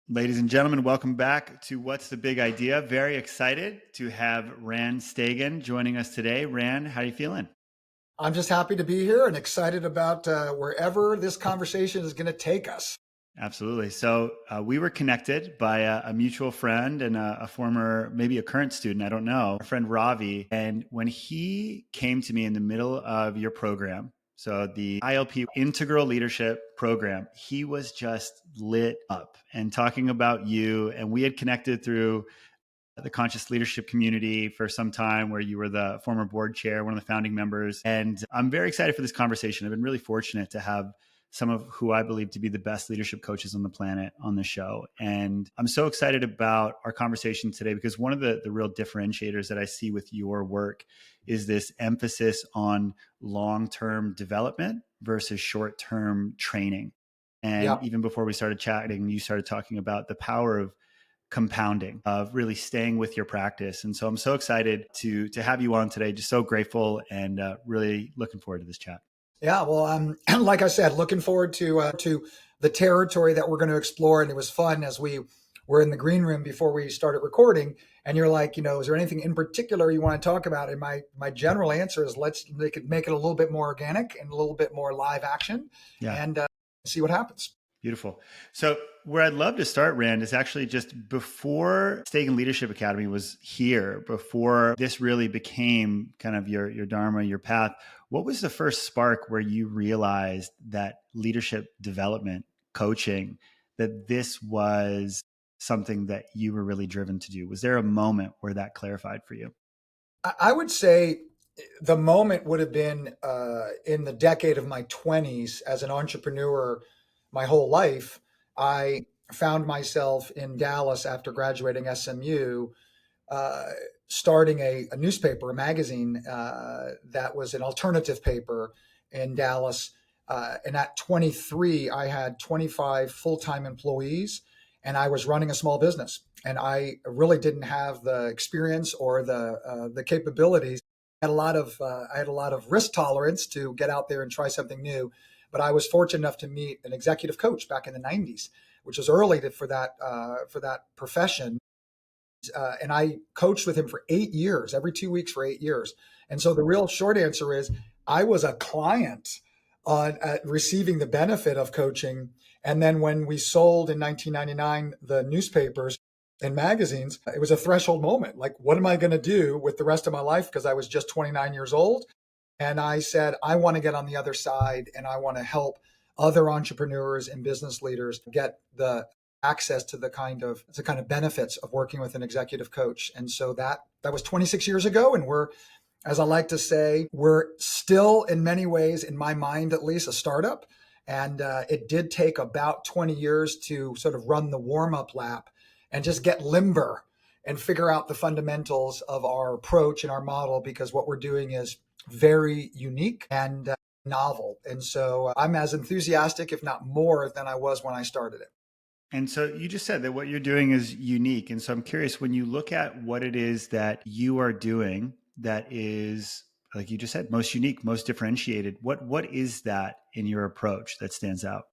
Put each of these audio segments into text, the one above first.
Ladies and gentlemen, welcome back to What's the Big Idea? Very excited to have Rand Stagen joining us today. Rand, how are you feeling? I'm just happy to be here and excited about wherever this conversation is going to take us. Absolutely. So we were connected by a mutual friend and a former, maybe a current student, I don't know, our friend Ravi. And when he came to me in the middle of your program, so the ILP Integral Leadership Program, he was just lit up and talking about you. And we had connected through the conscious leadership community for some time, where you were the former board chair, one of the founding members. And I'm very excited for this conversation. I've been really fortunate to have some of who I believe to be the best leadership coaches on the planet on the show. And I'm so excited about our conversation today because one of the real differentiators that I see with your work is this emphasis on long-term development versus short-term training. And Yeah. even before we started chatting, you started talking about the power of compounding, of really staying with your practice. And so I'm so excited to have you on today. Just so grateful and really looking forward to this chat. Yeah. Well, like I said, looking forward to the territory that we're going to explore. And it was fun as we were in the green room before we started recording. And you're like, is there anything in particular you want to talk about? And my general answer is let's make it a little bit more organic and a little bit more live action, Yeah. and see what happens. Beautiful. So, where I'd love to start, Rand, is actually just before Stagen Leadership Academy was here, before this really became kind of your dharma, your path. What was the first spark where you realized that leadership development, coaching, that this was something that you were really driven to do? Was there a moment where that clarified for you? I would say the moment would have been in the decade of my 20s as an entrepreneur. My whole life, I found myself in Dallas after graduating SMU, uh, starting a newspaper, a magazine that was an alternative paper in Dallas. And at 23, I had 25 full time employees and I was running a small business. And I really didn't have the experience or the capabilities. I had a lot of risk tolerance to get out there and try something new, but I was fortunate enough to meet an executive coach back in the '90s, which was early for that profession, and I coached with him for 8 years, every 2 weeks for 8 years. And so the real short answer is I was a client on receiving the benefit of coaching. And then when we sold in 1999 the newspapers and magazines, it was a threshold moment. Like, what am I going to do with the rest of my life? Because I was just 29 years old. And I said, I want to get on the other side and I want to help other entrepreneurs and business leaders get the access to the kind of benefits of working with an executive coach. And so that was 26 years ago, and we're, as I like to say, we're still in many ways, in my mind at least, a startup. And it did take about 20 years to sort of run the warm up lap and just get limber and figure out the fundamentals of our approach and our model, because what we're doing is very unique and novel. And so I'm as enthusiastic, if not more, than I was when I started it. And so you just said that what you're doing is unique. And so I'm curious, when you look at what it is that you are doing that is, like you just said, most unique, most differentiated, what is that in your approach that stands out?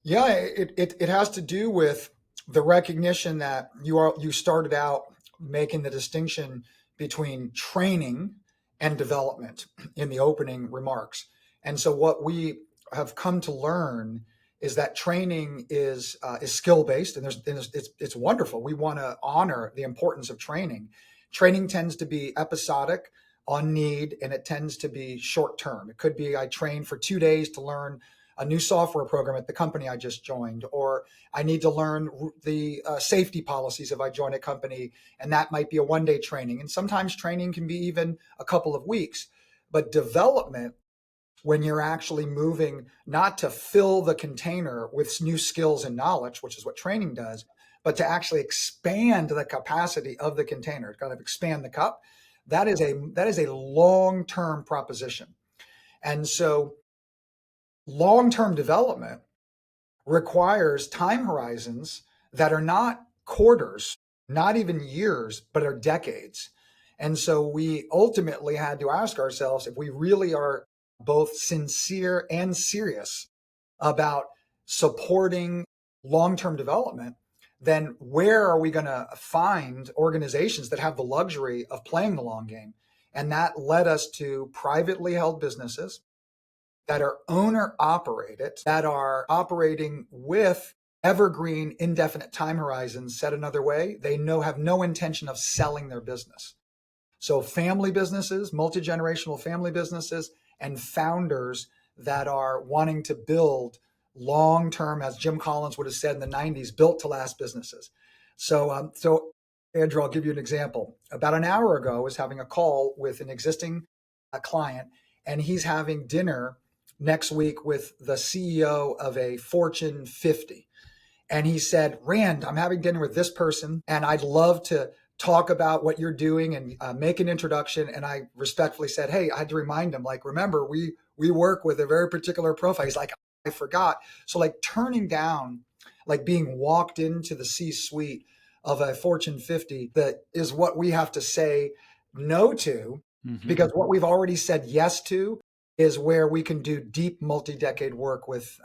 Yeah, it has to do with the recognition that you started out making the distinction between training and development in the opening remarks. And so what we have come to learn is that training is skill based, and it's wonderful. We want to honor the importance of training. Training tends to be episodic, on need, and it tends to be short term. It could be I train for 2 days to learn a new software program at the company I just joined, or I need to learn the safety policies if I join a company, and that might be a 1 day training. And sometimes training can be even a couple of weeks. But development, when you're actually moving not to fill the container with new skills and knowledge, which is what training does, but to actually expand the capacity of the container, kind of expand the cup, that is a long-term proposition. And so long-term development requires time horizons that are not quarters, not even years, but are decades. And so we ultimately had to ask ourselves if we really are both sincere and serious about supporting long-term development, then where are we going to find organizations that have the luxury of playing the long game? And that led us to privately held businesses that are owner operated, that are operating with evergreen indefinite time horizons. Said another way, they have no intention of selling their business. So family businesses, multi-generational family businesses, and founders that are wanting to build long-term, as Jim Collins would have said in the 90s, built to last businesses. So Andrew, I'll give you an example. About an hour ago, I was having a call with an existing client, and he's having dinner next week with the CEO of a Fortune 50. And he said, Rand, I'm having dinner with this person, and I'd love to talk about what you're doing and make an introduction. And I respectfully said, hey, I had to remind him, like, remember, we work with a very particular profile. He's like, I forgot. So like turning down, like being walked into the C-suite of a Fortune 50, that is what we have to say no to, because what we've already said yes to is where we can do deep multi-decade work with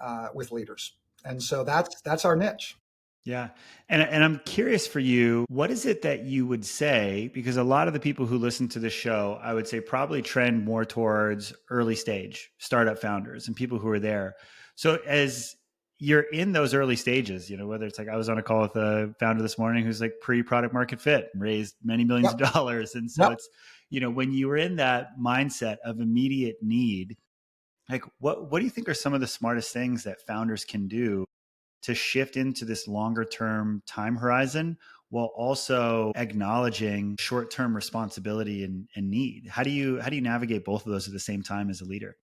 leaders. And so that's our niche. Yeah. And I'm curious for you, what is it that you would say? Because a lot of the people who listen to this show, I would say probably trend more towards early stage startup founders and people who are there. So as you're in those early stages, whether it's like I was on a call with a founder this morning who's like pre-product market fit and raised many millions Yep. of dollars. And so Yep. it's, when you were in that mindset of immediate need, like what do you think are some of the smartest things that founders can do to shift into this longer term time horizon while also acknowledging short term responsibility and need? How do you navigate both of those at the same time as a leader?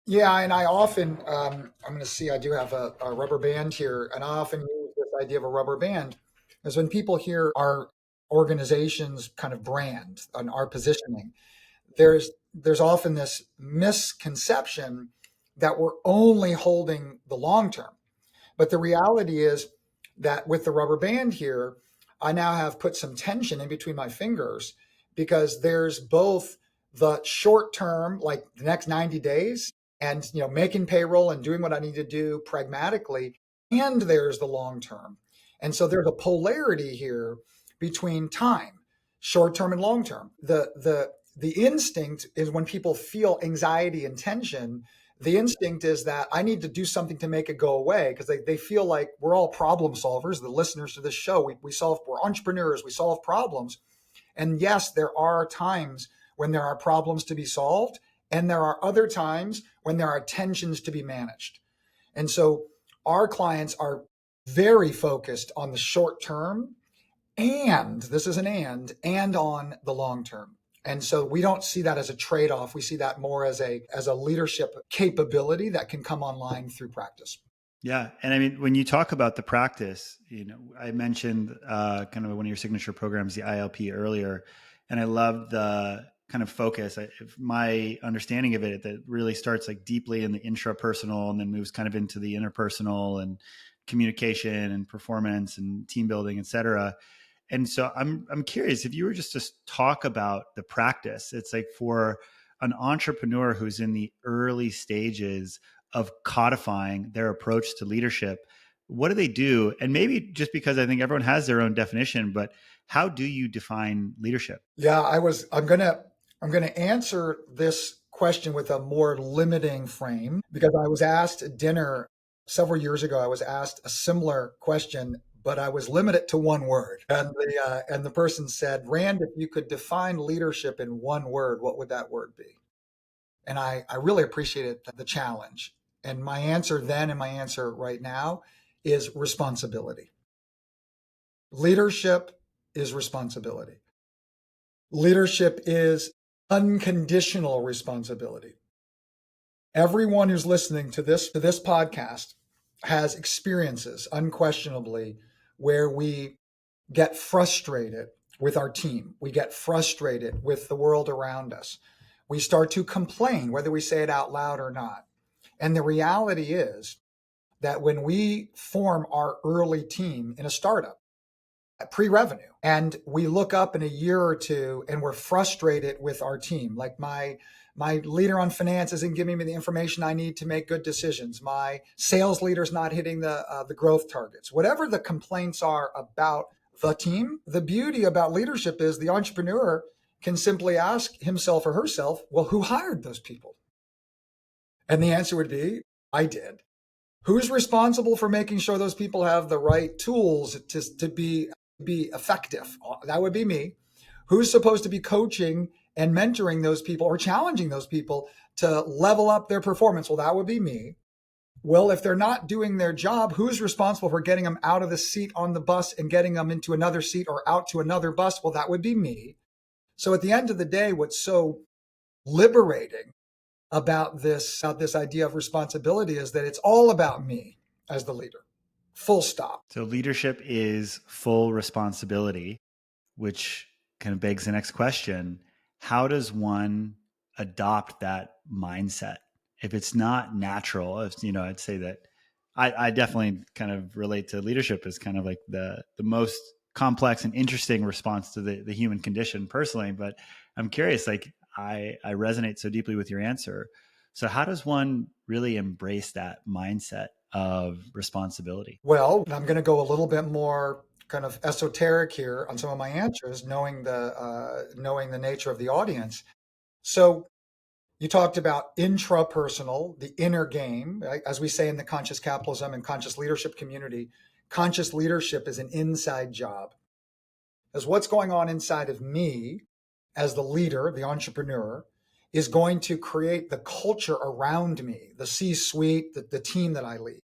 Yeah, and I often, I'm going to see, I do have a rubber band here, and I often use this idea of a rubber band is when people hear our organization's kind of brand and our positioning, there's often this misconception that we're only holding the long term. But the reality is that with the rubber band here, I now have put some tension in between my fingers because there's both the short term, like the next 90 days, and making payroll and doing what I need to do pragmatically, and there's the long term. And so there's a polarity here between time, short term and long term. The instinct is when people feel anxiety and tension, the instinct is that I need to do something to make it go away because they feel like we're all problem solvers. The listeners to this show, we're entrepreneurs, we solve problems. And yes, there are times when there are problems to be solved, and there are other times when there are tensions to be managed. And so our clients are very focused on the short term, and this is an and on the long term. And so we don't see that as a trade-off. We see that more as a leadership capability that can come online through practice. Yeah. And I mean, when you talk about the practice, I mentioned kind of one of your signature programs, the ILP, earlier, and I love the kind of focus. My understanding of it, that really starts like deeply in the intrapersonal and then moves kind of into the interpersonal and communication and performance and team building, et cetera. And so I'm curious if you were just to talk about the practice. It's like for an entrepreneur who's in the early stages of codifying their approach to leadership, what do they do? And maybe just because I think everyone has their own definition, but how do you define leadership? Yeah, I'm gonna answer this question with a more limiting frame because I was asked at dinner several years ago. I was asked a similar question, but I was limited to one word. And the person said, Rand, if you could define leadership in one word, what would that word be? And I really appreciated the challenge. And my answer then and my answer right now is responsibility. Leadership is responsibility. Leadership is unconditional responsibility. Everyone who's listening to this podcast has experiences, unquestionably, where we get frustrated with our team. We get frustrated with the world around us. We start to complain, whether we say it out loud or not. And the reality is that when we form our early team in a startup, pre-revenue. And we look up in a year or two and we're frustrated with our team. Like my leader on finance isn't giving me the information I need to make good decisions. My sales leader's not hitting the growth targets. Whatever the complaints are about the team, the beauty about leadership is the entrepreneur can simply ask himself or herself, well, who hired those people? And the answer would be, I did. Who's responsible for making sure those people have the right tools to be effective? That would be me. Who's supposed to be coaching and mentoring those people or challenging those people to level up their performance? Well, that would be me. Well, if they're not doing their job, who's responsible for getting them out of the seat on the bus and getting them into another seat or out to another bus? Well, that would be me. So at the end of the day, what's so liberating about this idea of responsibility is that it's all about me as the leader. Full stop. So leadership is full responsibility, which kind of begs the next question. How does one adopt that mindset? If it's not natural, I'd say that I definitely kind of relate to leadership as kind of like the most complex and interesting response to the human condition personally. But I'm curious, like I resonate so deeply with your answer. So how does one really embrace that mindset of responsibility? Well, I'm going to go a little bit more kind of esoteric here on some of my answers, knowing the nature of the audience. So you talked about intrapersonal, the inner game, right? As we say in the conscious capitalism and conscious leadership community. Conscious leadership is an inside job. Because what's going on inside of me as the leader, the entrepreneur, is going to create the culture around me, the C-suite, the team that I lead.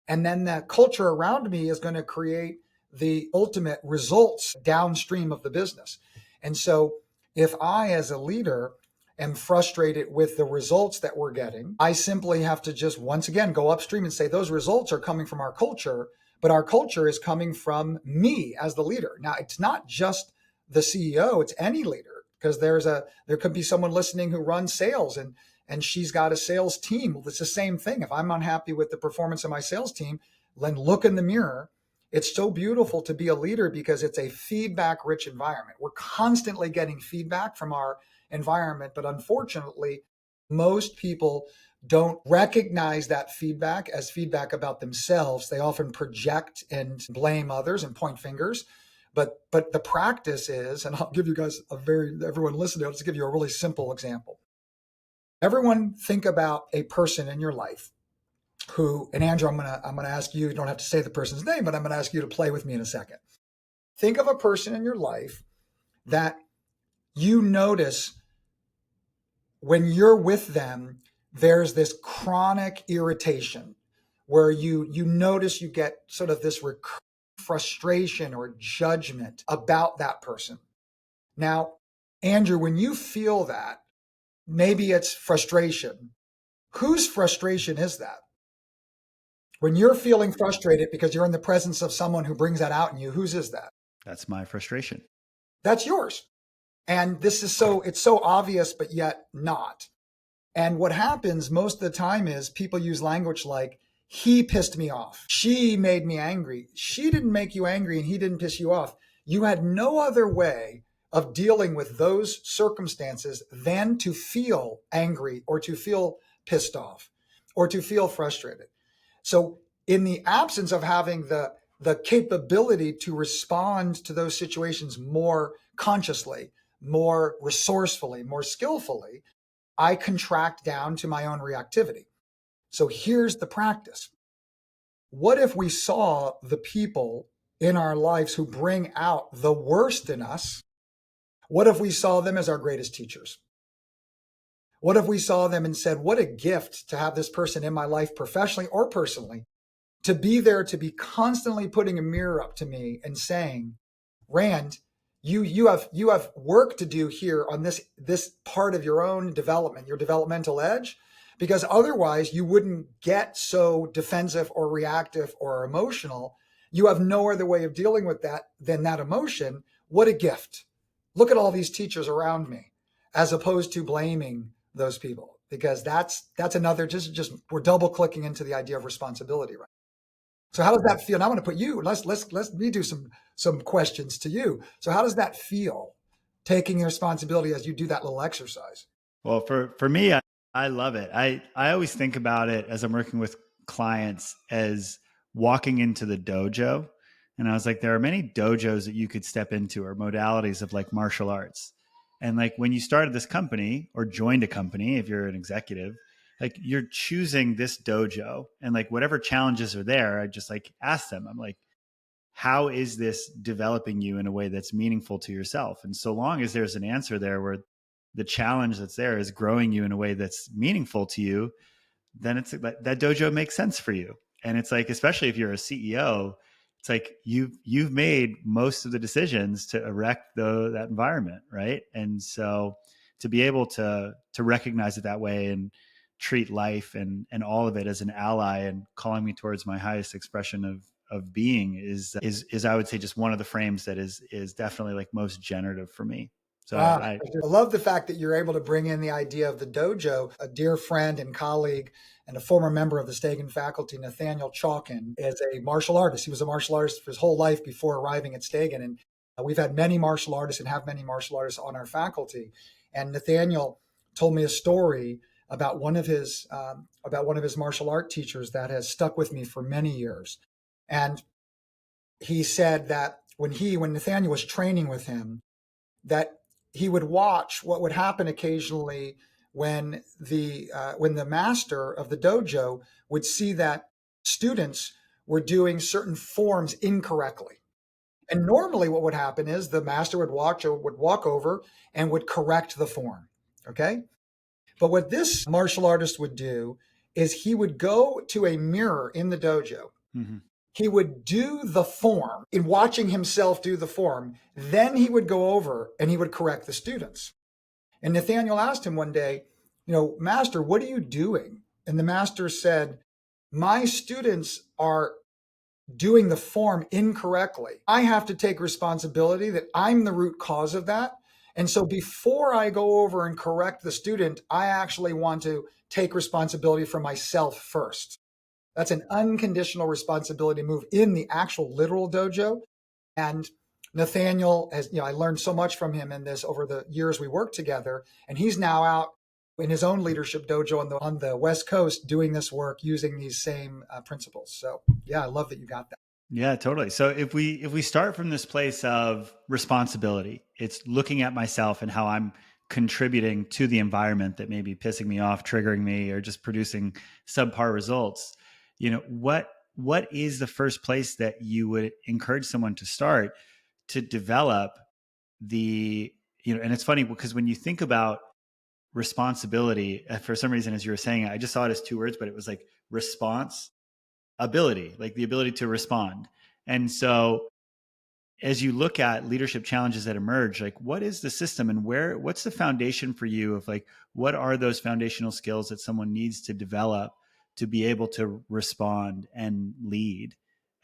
And then that culture around me is going to create the ultimate results downstream of the business. And so if I, as a leader, am frustrated with the results that we're getting, I simply have to just once again go upstream and say those results are coming from our culture, but our culture is coming from me as the leader. Now, it's not just the CEO, it's any leader, because there could be someone listening who runs sales and she's got a sales team. Well, it's the same thing. If I'm unhappy with the performance of my sales team, then look in the mirror. It's so beautiful to be a leader because it's a feedback rich environment. We're constantly getting feedback from our environment, but unfortunately, most people don't recognize that feedback as feedback about themselves. They often project and blame others and point fingers. But the practice is, and I'll give you guys everyone listening, I'll just give you a really simple example. Everyone think about a person in your life who, and Andrew, I'm gonna ask you don't have to say the person's name, but I'm gonna ask you to play with me in a second. Think of a person in your life that you notice when you're with them, there's this chronic irritation where you notice you get sort of this recurring frustration or judgment about that person. Now, Andrew, when you feel that, maybe it's frustration. Whose frustration is that? When you're feeling frustrated because you're in the presence of someone who brings that out in you, whose is that? That's my frustration. That's yours. And this is it's so obvious, but yet not. And what happens most of the time is people use language like, he pissed me off. She made me angry. She didn't make you angry and he didn't piss you off. You had no other way of dealing with those circumstances than to feel angry or to feel pissed off or to feel frustrated. So in the absence of having the capability to respond to those situations more consciously, more resourcefully, more skillfully, I contract down to my own reactivity. So here's the practice. What if we saw the people in our lives who bring out the worst in us? What if we saw them as our greatest teachers? What if we saw them and said, what a gift to have this person in my life professionally or personally, to be there, to be constantly putting a mirror up to me and saying, Rand, you have work to do here on this part of your own development, your developmental edge, because otherwise you wouldn't get so defensive or reactive or emotional. You have no other way of dealing with that than that emotion. What a gift. Look at all these teachers around me, as opposed to blaming those people, because that's another, just we're double clicking into the idea of responsibility, right? So how does that feel? And I want to put you, let me do some some questions to you. So how does that feel, taking responsibility as you do that little exercise? Well, for me, I love it. I always think about it as I'm working with clients as walking into the dojo. And I was like, there are many dojos that you could step into or modalities of like martial arts. And like when you started this company or joined a company, if you're an executive, like you're choosing this dojo and like whatever challenges are there, I just like ask them. I'm like, how is this developing you in a way that's meaningful to yourself? And so long as there's an answer there where the challenge that's there is growing you in a way that's meaningful to you, then it's that dojo makes sense for you. And it's like, especially if you're a CEO, it's like you've made most of the decisions to erect that environment, right? And so to be able to recognize it that way and treat life and all of it as an ally and calling me towards my highest expression of being is I would say just one of the frames that is definitely like most generative for me. So I love the fact that you're able to bring in the idea of the dojo. A dear friend and colleague and a former member of the Stagen faculty, Nathaniel Chalkin, is a martial artist. He was a martial artist for his whole life before arriving at Stagen. And we've had many martial artists and have many martial artists on our faculty. And Nathaniel told me a story about one of his martial art teachers that has stuck with me for many years. And he said that when Nathaniel was training with him, that he would watch what would happen occasionally when the master of the dojo would see that students were doing certain forms incorrectly. And normally what would happen is the master would walk over and would correct the form. Okay. But what this martial artist would do is he would go to a mirror in the dojo. Mm-hmm. He would do the form in watching himself do the form. Then he would go over and he would correct the students. And Nathaniel asked him one day, Master, what are you doing? And the master said, my students are doing the form incorrectly. I have to take responsibility that I'm the root cause of that. And so before I go over and correct the student, I actually want to take responsibility for myself first. That's an unconditional responsibility move in the actual literal dojo. And Nathaniel I learned so much from him in this over the years we worked together. And he's now out in his own leadership dojo on the West Coast doing this work using these same principles. So yeah, I love that you got that. Yeah, totally. So if we start from this place of responsibility, it's looking at myself and how I'm contributing to the environment that may be pissing me off, triggering me, or just producing subpar results. What is the first place that you would encourage someone to start to develop and it's funny because when you think about responsibility, for some reason, as you were saying, I just saw it as two words, but it was like response ability, like the ability to respond. And so as you look at leadership challenges that emerge, like what is the system and what's the foundation for you of like, what are those foundational skills that someone needs to develop to be able to respond and lead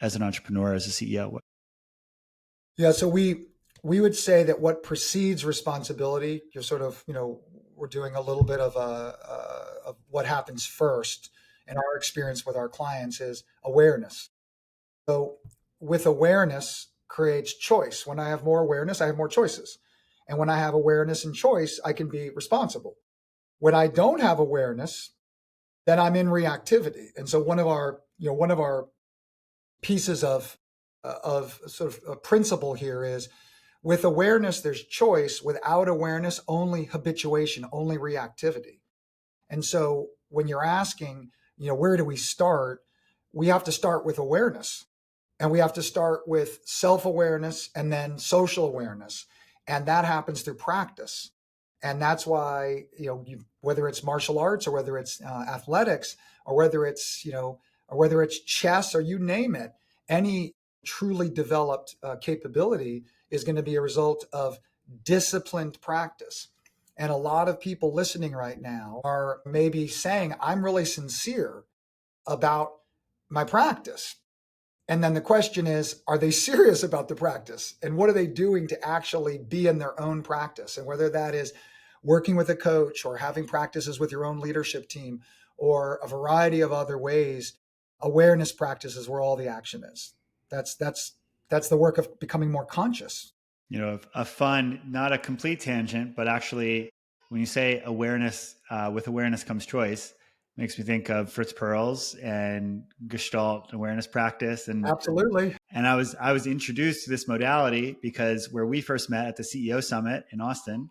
as an entrepreneur, as a CEO? Yeah. So we would say that what precedes responsibility, you're sort of, we're doing a little bit of what happens first in our experience with our clients is awareness. So with awareness creates choice. When I have more awareness, I have more choices. And when I have awareness and choice, I can be responsible. When I don't have awareness, then I'm in reactivity. And so one of our pieces of sort of a principle here is with awareness, there's choice. Without awareness, only habituation, only reactivity. And so when you're asking, where do we start? We have to start with awareness. And we have to start with self-awareness and then social awareness. And that happens through practice. And that's why, whether it's martial arts or whether it's athletics or whether it's chess or you name it, any truly developed capability is going to be a result of disciplined practice. And a lot of people listening right now are maybe saying, I'm really sincere about my practice. And then the question is, are they serious about the practice? And what are they doing to actually be in their own practice? And whether that is working with a coach or having practices with your own leadership team or a variety of other ways, awareness practice is where all the action is. That's That's the work of becoming more conscious. A fun, not a complete tangent, but actually, when you say awareness, with awareness comes choice, makes me think of Fritz Perls and Gestalt awareness practice. Absolutely. And I was introduced to this modality because where we first met at the CEO summit in Austin,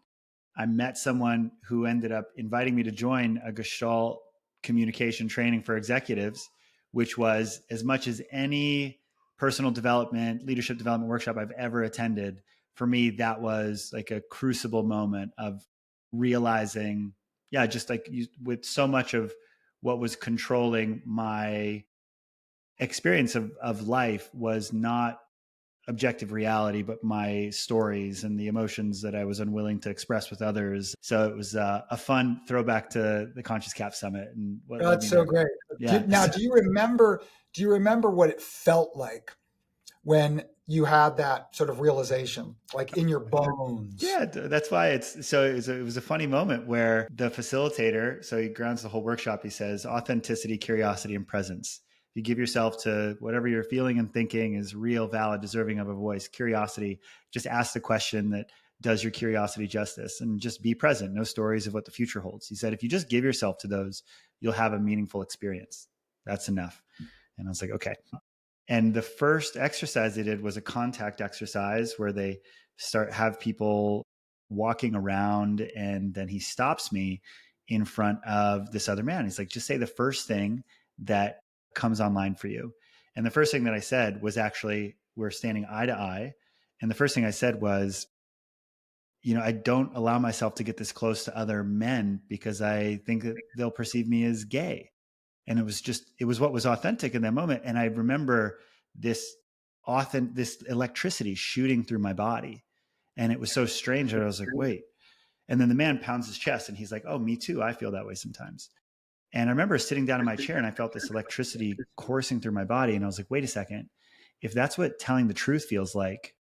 I met someone who ended up inviting me to join a Gestalt communication training for executives, which was as much as any personal development, leadership development workshop I've ever attended. For me, that was like a crucible moment of realizing, yeah, just like with so much of what was controlling my experience of life was not objective reality, but my stories and the emotions that I was unwilling to express with others. So it was a fun throwback to the Conscious Cap Summit and what led That's me so there. great. Yeah. Now, do you remember what it felt like when you had that sort of realization, like in your bones? Yeah, that's why it's so. It was a funny moment where the facilitator, so he grounds the whole workshop. He says, authenticity, curiosity, and presence. If you give yourself to whatever you're feeling and thinking is real, valid, deserving of a voice, curiosity, just ask the question that does your curiosity justice, and just be present. No stories of what the future holds. He said, if you just give yourself to those, you'll have a meaningful experience. That's enough. And I was like, okay. And the first exercise they did was a contact exercise where they have people walking around, and then he stops me in front of this other man. He's like, just say the first thing that comes online for you. And the first thing that I said was, actually, we're standing eye to eye. And the first thing I said was, I don't allow myself to get this close to other men because I think that they'll perceive me as gay. And it was what was authentic in that moment. And I remember this this electricity shooting through my body. And it was so strange that I was like, wait. And then the man pounds his chest and he's like, oh, me too. I feel that way sometimes. And I remember sitting down in my chair and I felt this electricity coursing through my body. And I was like, wait a second. If that's what telling the truth feels like,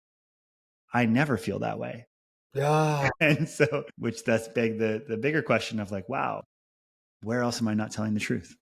I never feel that way. Yeah. And so, which that's big, the bigger question of like, wow, where else am I not telling the truth?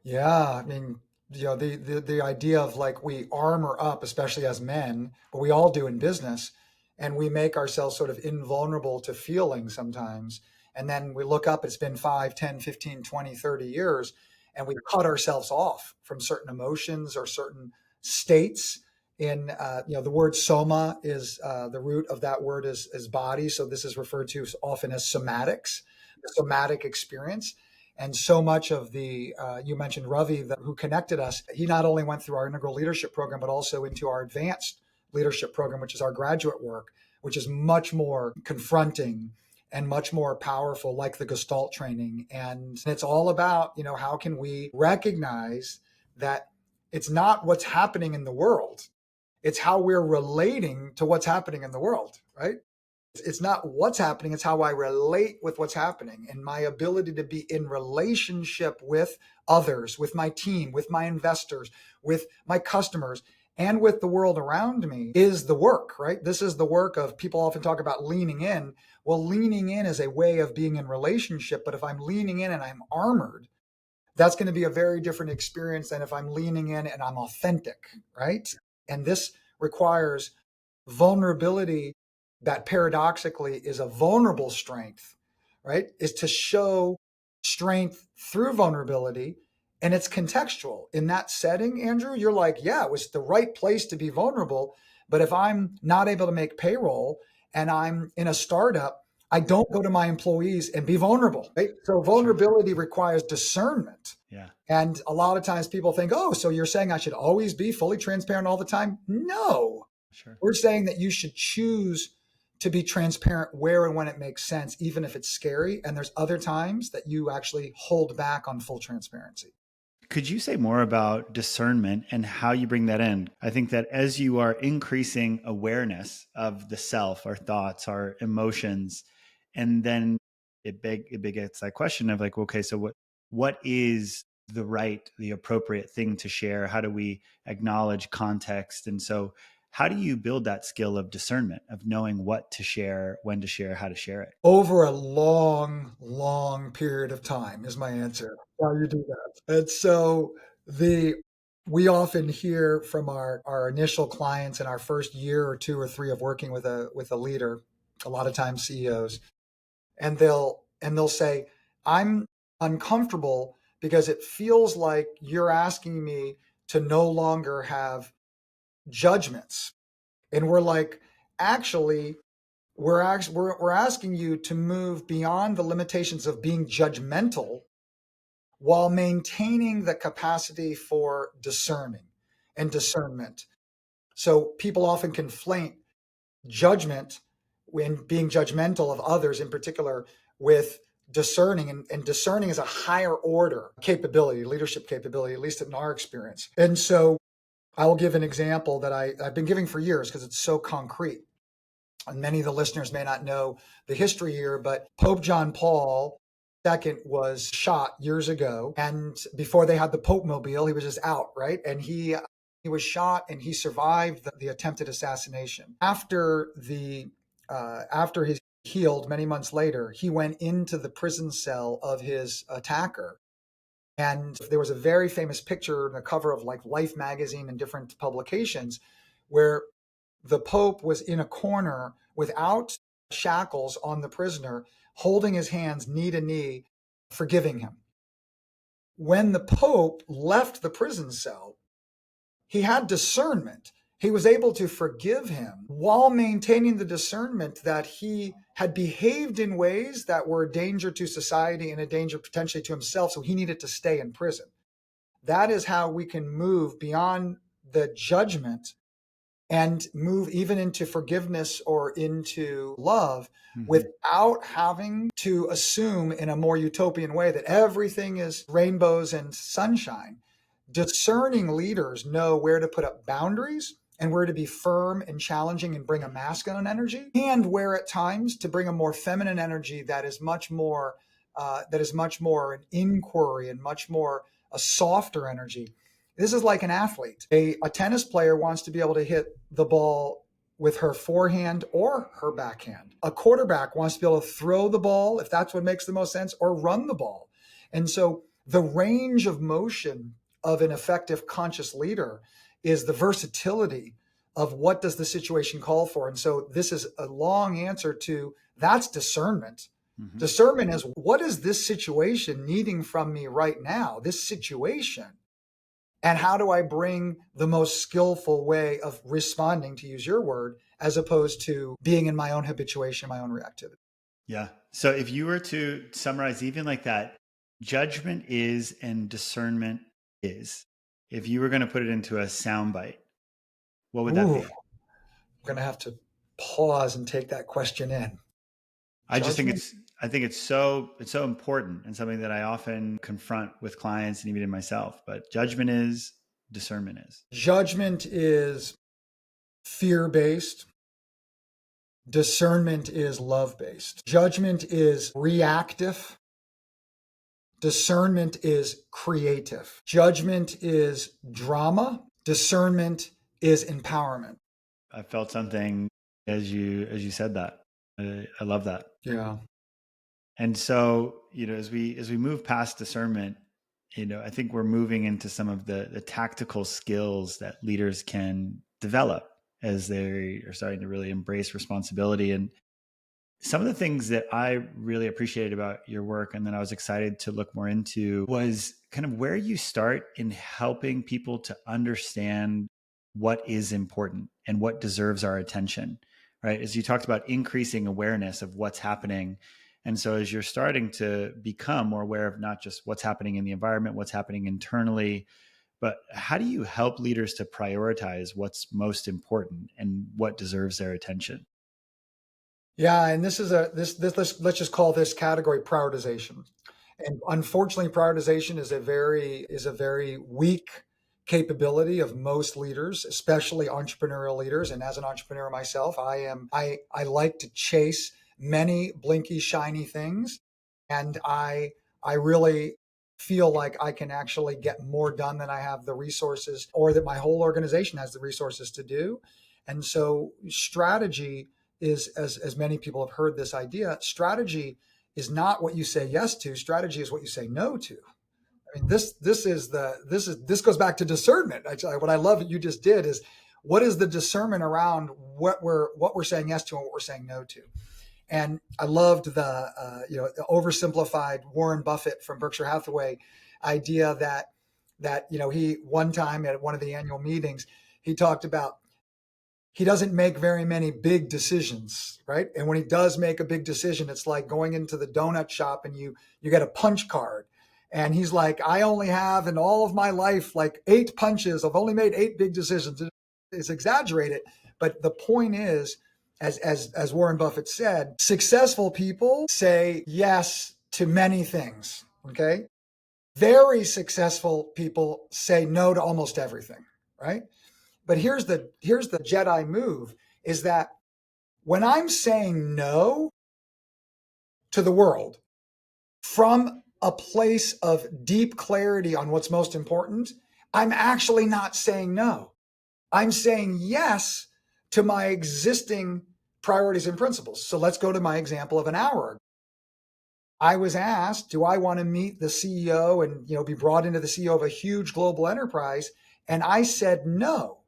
Yeah, I mean, the idea of like we armor up, especially as men, but we all do in business, and we make ourselves sort of invulnerable to feeling sometimes. And then we look up, it's been 5, 10, 15, 20, 30 years, and we cut ourselves off from certain emotions or certain states. The word soma is the root of that word is body. So this is referred to often as somatics, the somatic experience. And so much of you mentioned Ravi, who connected us. He not only went through our integral leadership program, but also into our advanced leadership program, which is our graduate work, which is much more confronting and much more powerful, like the Gestalt training. And it's all about, how can we recognize that it's not what's happening in the world, it's how we're relating to what's happening in the world, right? It's not what's happening, it's how I relate with what's happening, and my ability to be in relationship with others, with my team, with my investors, with my customers, and with the world around me is the work, right? This is the work of, people often talk about leaning in. Well, leaning in is a way of being in relationship, but if I'm leaning in and I'm armored, that's going to be a very different experience than if I'm leaning in and I'm authentic, right? And this requires vulnerability that paradoxically is a vulnerable strength, right? Is to show strength through vulnerability. And it's contextual. In that setting, Andrew, you're like, yeah, it was the right place to be vulnerable. But if I'm not able to make payroll and I'm in a startup, I don't go to my employees and be vulnerable, right? So vulnerability requires discernment. Yeah. And a lot of times people think, oh, so you're saying I should always be fully transparent all the time? No, Sure. we're saying that you should choose to be transparent where and when it makes sense, even if it's scary. And there's other times that you actually hold back on full transparency. Could you say more about discernment and how you bring that in? I think that as you are increasing awareness of the self, our thoughts, our emotions, and then it begets that question of like, okay, so what is the appropriate thing to share? How do we acknowledge context? And so how do you build that skill of discernment, of knowing what to share, when to share, how to share it? Over a long, long period of time is my answer. How you do that. And so the we often hear from our initial clients in our first year or two or three of working with a leader, a lot of times CEOs, and they'll say, I'm uncomfortable because it feels like you're asking me to no longer have judgments. And we're like, actually, we're asking you to move beyond the limitations of being judgmental while maintaining the capacity for discerning and discernment. So people often conflate judgment, when being judgmental of others in particular, with discerning. And discerning is a higher order capability, leadership capability, at least in our experience. And so I will give an example that I've been giving for years because it's so concrete. And many of the listeners may not know the history here, but Pope John Paul II was shot years ago. And before they had the Pope Mobile, he was just out, right? And he was shot and he survived the attempted assassination. After he healed many months later, he went into the prison cell of his attacker. And there was a very famous picture on the cover of like Life magazine and different publications where the Pope was in a corner without shackles on the prisoner, holding his hands knee to knee, forgiving him. When the Pope left the prison cell, he had discernment. He was able to forgive him while maintaining the discernment that he had behaved in ways that were a danger to society and a danger potentially to himself, so he needed to stay in prison. That is how we can move beyond the judgment and move even into forgiveness or into love without having to assume in a more utopian way that everything is rainbows and sunshine. Discerning leaders know where to put up boundaries and where to be firm and challenging and bring a masculine energy, and where at times to bring a more feminine energy that is much more an inquiry and much more a softer energy. This is like an athlete. A tennis player wants to be able to hit the ball with her forehand or her backhand. A quarterback wants to be able to throw the ball, if that's what makes the most sense, or run the ball. And so the range of motion of an effective conscious leader is the versatility of what does the situation call for. And so this is a long answer to that's discernment. Mm-hmm. Discernment is, what is this situation needing from me right now, this situation? And how do I bring the most skillful way of responding, to use your word, as opposed to being in my own habituation, my own reactivity? Yeah. So if you were to summarize even like that, judgment is and discernment is, if you were going to put it into a soundbite, what would that be? I'm going to have to pause and take that question in. I think it's so important and something that I often confront with clients and even in myself. But judgment is, discernment is. Judgment is fear-based. Discernment is love-based. Judgment is reactive. Discernment is creative. Judgment is drama. Discernment is empowerment. I felt something as you said that. I love that. Yeah. And so, as we move past discernment, I think we're moving into some of the tactical skills that leaders can develop as they are starting to really embrace responsibility. And some of the things that I really appreciated about your work and that I was excited to look more into was kind of where you start in helping people to understand what is important and what deserves our attention, right? As you talked about increasing awareness of what's happening. And so as you're starting to become more aware of not just what's happening in the environment, what's happening internally, but how do you help leaders to prioritize what's most important and what deserves their attention? Yeah, and this is let's just call this category prioritization. And unfortunately, prioritization is a very weak capability of most leaders, especially entrepreneurial leaders. And as an entrepreneur myself, I like to chase many blinky, shiny things. And I really feel like I can actually get more done than I have the resources, or that my whole organization has the resources to do. And so strategy is, as many people have heard this idea, strategy is not what you say yes to. Strategy is what you say no to. I mean, this goes back to discernment. Actually, what I love that you just did is, what is the discernment around what we're saying yes to and what we're saying no to? And I loved the oversimplified Warren Buffett from Berkshire Hathaway idea that he one time at one of the annual meetings, he talked about he doesn't make very many big decisions, right? And when he does make a big decision, it's like going into the donut shop and you get a punch card. And he's like, I only have in all of my life like 8 punches. I've only made 8 big decisions. It's exaggerated, but the point is, as Warren Buffett said, successful people say yes to many things. Okay, very successful people say no to almost everything. Right. But here's the Jedi move, is that when I'm saying no to the world from a place of deep clarity on what's most important, I'm actually not saying no. I'm saying yes to my existing priorities and principles. So let's go to my example of an hour ago. I was asked, do I want to meet the CEO and be brought into the CEO of a huge global enterprise? And I said no.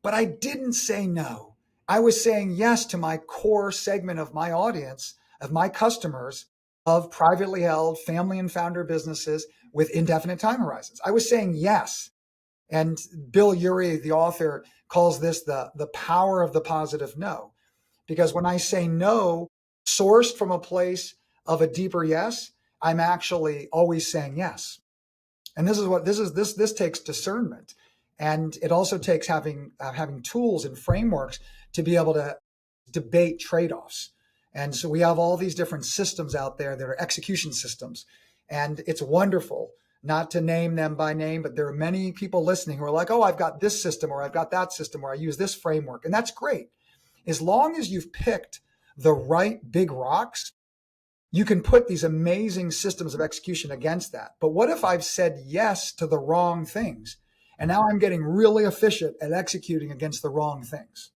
But I didn't say no. I was saying yes to my core segment of my audience, of my customers, of privately held family and founder businesses with indefinite time horizons. I was saying yes. And Bill Urey, the author, calls this the power of the positive no. Because when I say no, sourced from a place of a deeper yes, I'm actually always saying yes. And this takes discernment. And it also takes having tools and frameworks to be able to debate trade-offs. And so we have all these different systems out there that are execution systems. And it's wonderful, not to name them by name, but there are many people listening who are like, oh, I've got this system, or I've got that system, or I use this framework. And that's great. As long as you've picked the right big rocks, you can put these amazing systems of execution against that. But what if I've said yes to the wrong things? And now I'm getting really efficient at executing against the wrong things.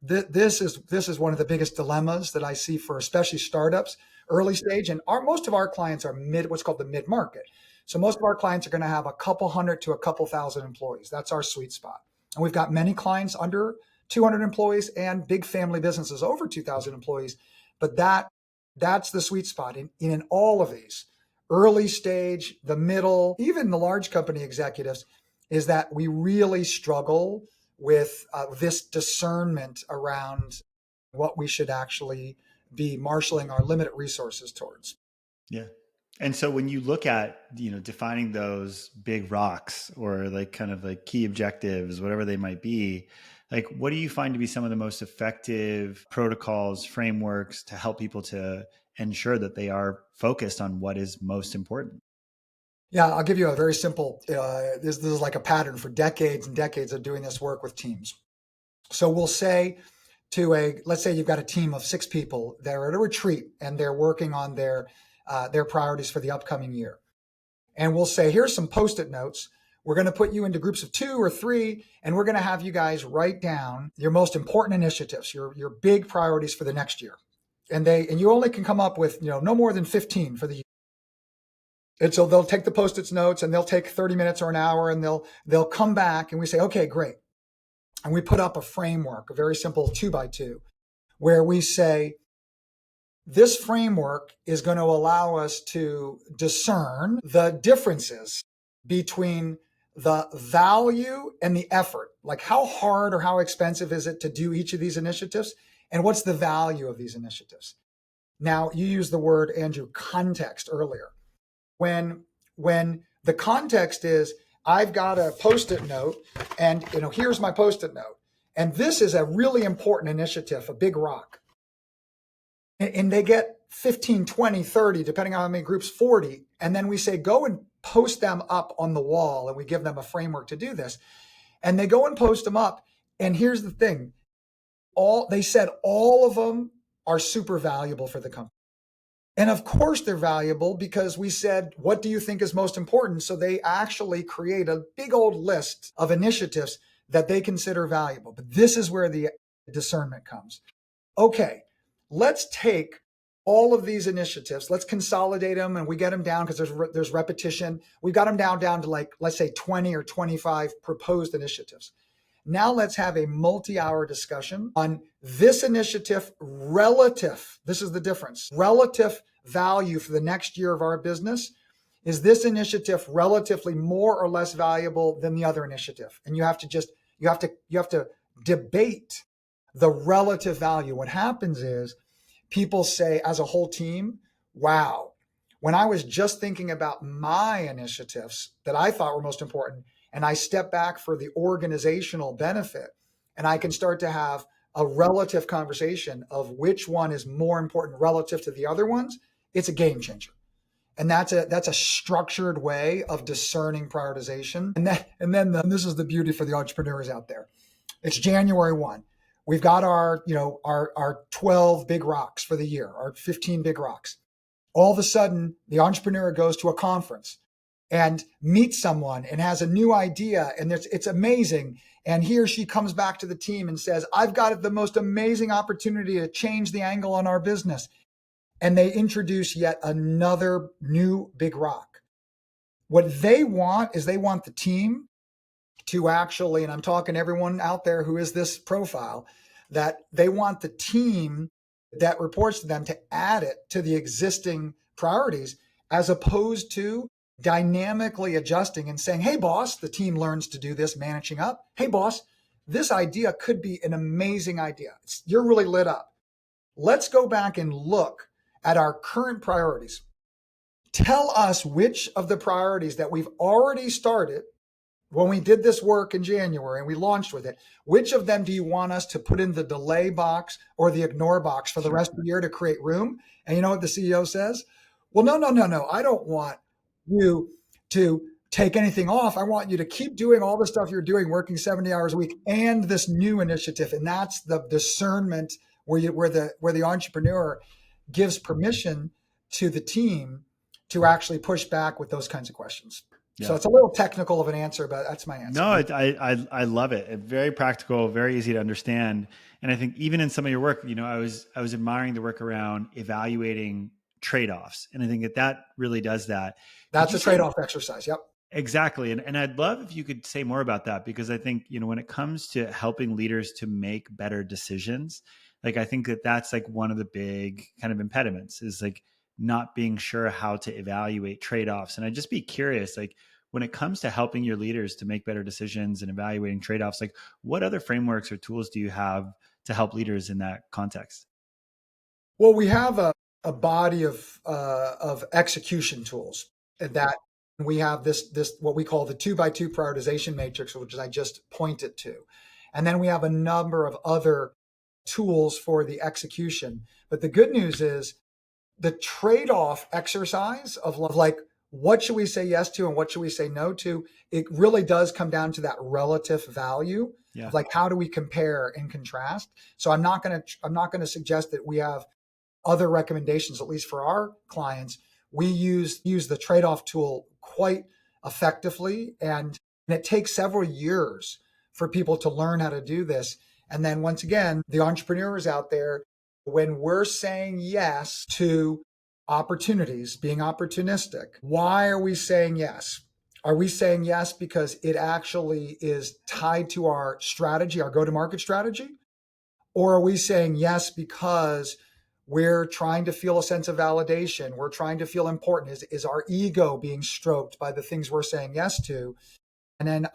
This is one of the biggest dilemmas that I see for especially startups, early stage, and most of our clients are what's called the mid market. So most of our clients are going to have a couple hundred to a couple thousand employees. That's our sweet spot. And we've got many clients under 200 employees and big family businesses over 2,000 employees. But that's the sweet spot in all of these, early stage, the middle, even the large company executives, is that we really struggle with this discernment around what we should actually be marshaling our limited resources towards. Yeah. And so when you look at, defining those big rocks or like kind of like key objectives, whatever they might be, like what do you find to be some of the most effective protocols, frameworks to help people to ensure that they are focused on what is most important? Yeah, I'll give you a very simple, this is like a pattern for decades and decades of doing this work with teams. So we'll say let's say you've got a team of 6 people, they're at a retreat and they're working on their priorities for the upcoming year. And we'll say, here's some Post-it notes. We're going to put you into groups of 2 or 3, and we're going to have you guys write down your most important initiatives, your big priorities for the next year. And you only can come up with, no more than 15 for the year. And so they'll take the Post-it notes and they'll take 30 minutes or an hour and they'll come back and we say, okay, great. And we put up a framework, a very simple 2x2, where we say, this framework is going to allow us to discern the differences between the value and the effort. Like how hard or how expensive is it to do each of these initiatives? And what's the value of these initiatives? Now, you used the word, Andrew, context earlier. When the context is, I've got a Post-it note and here's my Post-it note. And this is a really important initiative, a big rock. And they get 15, 20, 30, depending on how many groups, 40. And then we say, go and post them up on the wall. And we give them a framework to do this. And they go and post them up. And here's the thing. They said all of them are super valuable for the company. And of course they're valuable because we said, what do you think is most important? So they actually create a big old list of initiatives that they consider valuable. But this is where the discernment comes. Okay, let's take all of these initiatives, let's consolidate them and we get them down because there's repetition. We've got them down to like, let's say 20 or 25 proposed initiatives. Now let's have a multi-hour discussion on this initiative relative. This is the difference. Relative value for the next year of our business. Is this initiative relatively more or less valuable than the other initiative? And you have to debate the relative value. What happens is people say as a whole team, wow, when I was just thinking about my initiatives that I thought were most important, and I step back for the organizational benefit, and I can start to have a relative conversation of which one is more important relative to the other ones, it's a game changer. And that's a structured way of discerning prioritization. And then this is the beauty for the entrepreneurs out there. It's January 1. We've got our 12 big rocks for the year, our 15 big rocks. All of a sudden, the entrepreneur goes to a conference and meets someone and has a new idea, and it's amazing. And he or she comes back to the team and says, I've got the most amazing opportunity to change the angle on our business. And they introduce yet another new big rock. What they want is they want the team to actually, and I'm talking to everyone out there who is this profile, that they want the team that reports to them to add it to the existing priorities, as opposed to dynamically adjusting and saying, hey, boss, the team learns to do this, managing up. Hey, boss, this idea could be an amazing idea. You're really lit up. Let's go back and look at our current priorities. Tell us which of the priorities that we've already started when we did this work in January and we launched with it, which of them do you want us to put in the delay box or the ignore box for the rest of the year to create room? And you know what the CEO says? Well, no. I don't want you to take anything off. I want you to keep doing all the stuff you're doing, working 70 hours a week, and this new initiative. And that's the discernment where the entrepreneur gives permission to the team to actually push back with those kinds of questions. Yeah. So it's a little technical of an answer, but that's my answer. No, I love it. Very practical, very easy to understand. And I think even in some of your work, I was admiring the work around evaluating trade-offs. And I think that really does that. That's a trade-off exercise. Yep. Exactly. And I'd love if you could say more about that, because I think, when it comes to helping leaders to make better decisions, like, I think that's like one of the big kind of impediments is like not being sure how to evaluate trade-offs. And I'd just be curious, like, when it comes to helping your leaders to make better decisions and evaluating trade-offs, like, what other frameworks or tools do you have to help leaders in that context? Well, we have a body of execution tools that we have this what we call the 2x2 prioritization matrix, which I just pointed to. And then we have a number of other tools for the execution. But the good news is the trade-off exercise of like, what should we say yes to and what should we say no to? It really does come down to that relative value. Yeah. Of like, how do we compare and contrast? So I'm not going to suggest that we have other recommendations, at least for our clients. We use the trade-off tool quite effectively, and it takes several years for people to learn how to do this. And then once again, the entrepreneurs out there, when we're saying yes to opportunities, being opportunistic, why are we saying yes? Are we saying yes because it actually is tied to our strategy, our go-to-market strategy? Or are we saying yes because we're trying to feel a sense of validation? We're trying to feel important. Is our ego being stroked by the things we're saying yes to? And then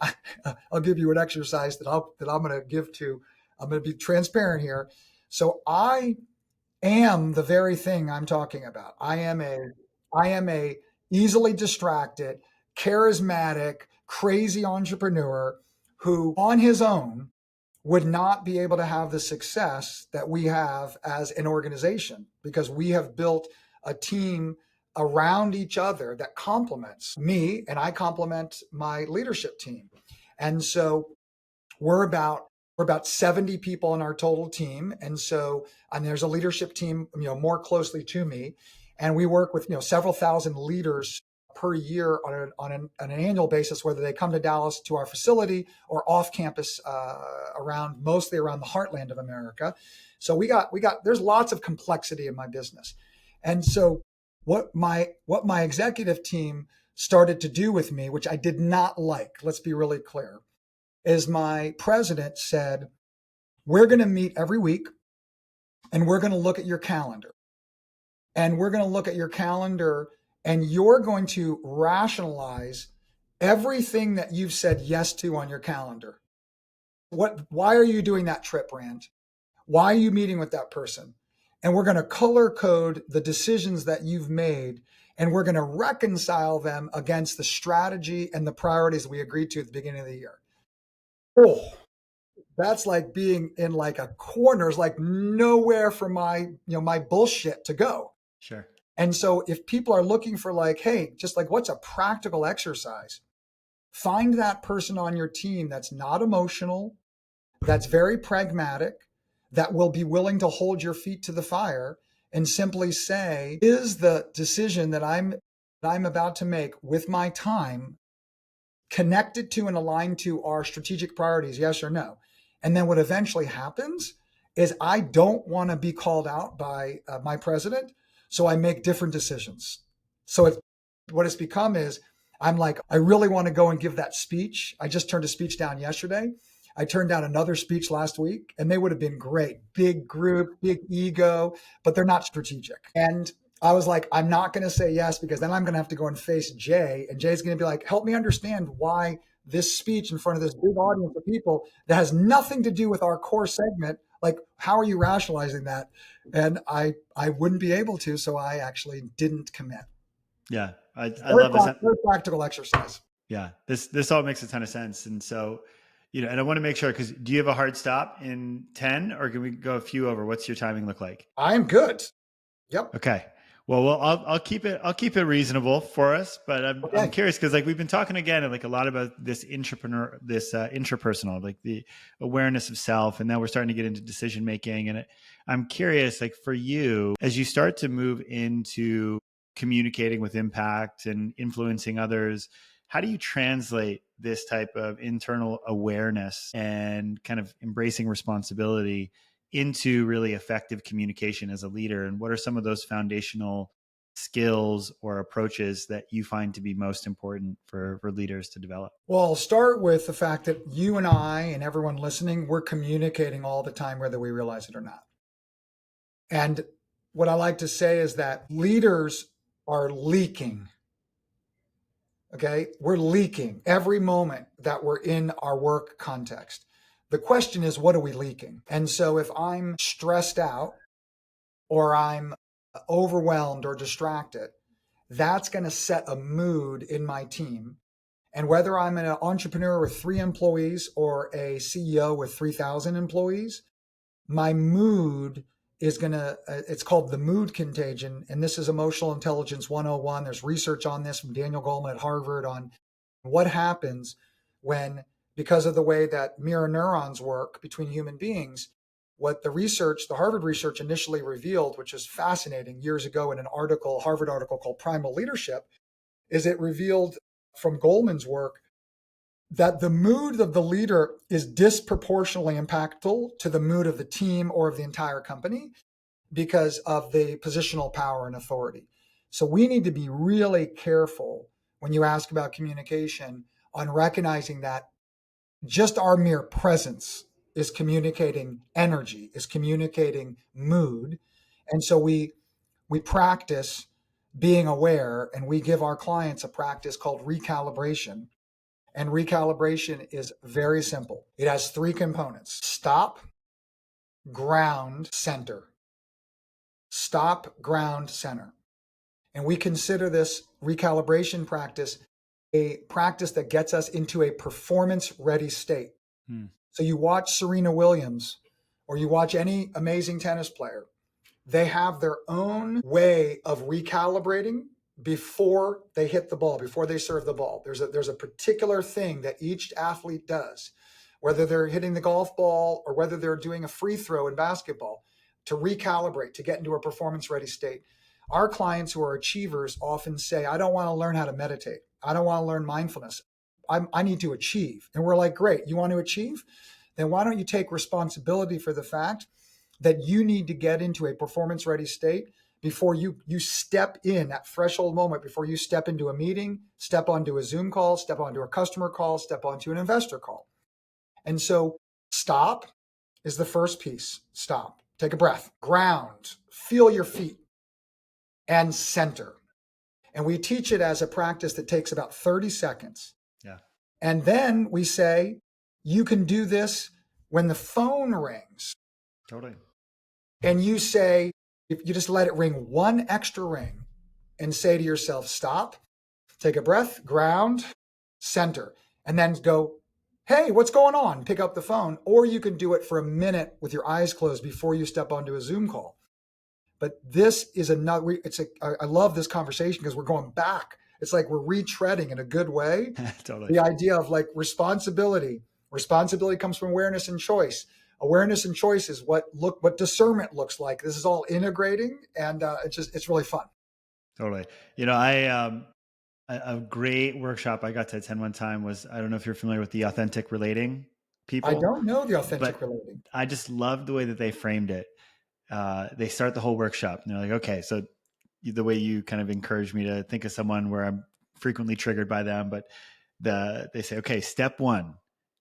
I'll give you an exercise that I'm going to give to. I'm going to be transparent here. So I am the very thing I'm talking about. I am a easily distracted, charismatic, crazy entrepreneur who on his own would not be able to have the success that we have as an organization, because we have built a team around each other that complements me and I complement my leadership team. And so we're about 70 people in our total team. And there's a leadership team, more closely to me. And we work with, several thousand leaders per year on an annual basis, whether they come to Dallas to our facility or off campus mostly around the heartland of America. So there's lots of complexity in my business. And so what my executive team started to do with me, which I did not like, let's be really clear, is my president said, we're going to meet every week and we're going to look at your calendar. And we're going to look at your calendar and you're going to rationalize everything that you've said yes to on your calendar. Why are you doing that trip, Rand? Why are you meeting with that person? And we're going to color code the decisions that you've made and we're going to reconcile them against the strategy and the priorities we agreed to at the beginning of the year. Oh, that's like being in like a corner. It's like nowhere for my bullshit to go. Sure. And so if people are looking for like, hey, just like what's a practical exercise, find that person on your team that's not emotional, that's very pragmatic, that will be willing to hold your feet to the fire and simply say, is the decision that I'm about to make with my time connected to and aligned to our strategic priorities, yes or no? And then what eventually happens is I don't want to be called out by my president, so I make different decisions. So what it's become is I'm like, I really want to go and give that speech. I just turned a speech down yesterday. I turned down another speech last week, and they would have been great. Big group, big ego, but they're not strategic. And I was like, I'm not going to say yes because then I'm going to have to go and face Jay. And Jay's going to be like, help me understand why this speech in front of this big audience of people that has nothing to do with our core segment. Like, how are you rationalizing that? And I wouldn't be able to. So I actually didn't commit. Yeah. I love this. Very practical exercise. Yeah. This all makes a ton of sense. And so, and I want to make sure, because do you have a hard stop in 10 or can we go a few over? What's your timing look like? I'm good. Yep. Okay. Well, I'll keep it reasonable for us, but I'm curious because like we've been talking again like a lot about this intrapersonal, like the awareness of self, and now we're starting to get into decision making. And I'm curious, like for you, as you start to move into communicating with impact and influencing others, how do you translate this type of internal awareness and kind of embracing responsibility into really effective communication as a leader? And what are some of those foundational skills or approaches that you find to be most important for leaders to develop? Well, I'll start with the fact that you and I and everyone listening, we're communicating all the time, whether we realize it or not. And what I like to say is that leaders are leaking. Okay. We're leaking every moment that we're in our work context. The question is, what are we leaking? And so if I'm stressed out or I'm overwhelmed or distracted, that's going to set a mood in my team. And whether I'm an entrepreneur with 3 employees or a CEO with 3,000 employees, my mood is going to, it's called the mood contagion. And this is emotional intelligence 101. There's research on this from Daniel Goleman at Harvard on what happens when, because of the way that mirror neurons work between human beings, what the Harvard research initially revealed, which is fascinating years ago in an article, Harvard article called Primal Leadership, is it revealed from Goleman's work that the mood of the leader is disproportionately impactful to the mood of the team or of the entire company because of the positional power and authority. So we need to be really careful when you ask about communication on recognizing that just our mere presence is communicating energy, is communicating mood. And so we practice being aware, and we give our clients a practice called recalibration. And recalibration is very simple. It has 3 components: stop, ground, center. Stop, ground, center. And we consider this recalibration practice a practice that gets us into a performance ready state. So you watch Serena Williams or you watch any amazing tennis player, they have their own way of recalibrating before they hit the ball, before they serve the ball. There's a particular thing that each athlete does, whether they're hitting the golf ball or whether they're doing a free throw in basketball, to recalibrate, to get into a performance ready state. Our clients who are achievers often say, I don't want to learn how to meditate. I don't want to learn mindfulness. I need to achieve. And we're like, great, you want to achieve? Then why don't you take responsibility for the fact that you need to get into a performance ready state before you step in, that threshold moment before you step into a meeting, step onto a Zoom call, step onto a customer call, step onto an investor call. And so stop is the first piece. Stop. Take a breath. Ground. Feel your feet. And center. And we teach it as a practice that takes about 30 seconds. Yeah. And then we say, you can do this when the phone rings. Totally. And you say, if you just let it ring one extra ring and say to yourself, stop, take a breath, ground, center, and then go, hey, what's going on? Pick up the phone. Or you can do it for a minute with your eyes closed before you step onto a Zoom call. But this is another, I love this conversation because we're going back. It's like we're retreading in a good way. Totally. The idea of like responsibility. Responsibility comes from awareness and choice. Awareness and choice is what discernment looks like. This is all integrating, and it's really fun. Totally. You know, a great workshop I got to attend one time was, I don't know if you're familiar with the authentic relating people. I don't know the authentic but relating. I just loved the way that they framed it. They start the whole workshop and they're like, okay, so the way you kind of encouraged me to think of someone where I'm frequently triggered by them, but they say, okay, step one,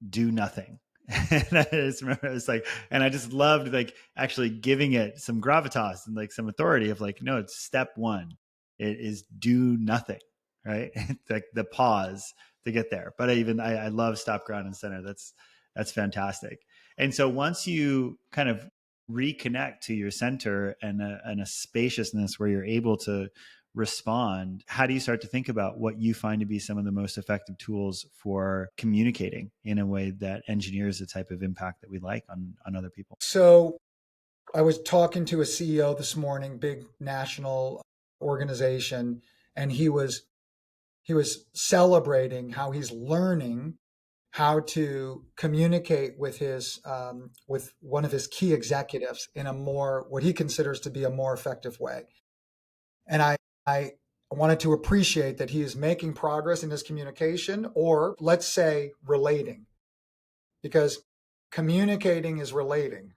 do nothing. And I just remember it's like, and I just loved like actually giving it some gravitas and like some authority of like, no, it's step one. It is do nothing, right? It's like the pause to get there. But I love stop, ground, and center. That's fantastic. And so once you kind of reconnect to your center and a spaciousness where you're able to respond, how do you start to think about what you find to be some of the most effective tools for communicating in a way that engineers the type of impact that we like on other people? So I was talking to a CEO this morning, big national organization, and he was celebrating how he's learning how to communicate with with one of his key executives in a more, what he considers to be a more effective way. And I wanted to appreciate that he is making progress in his communication, or let's say relating, because communicating is relating,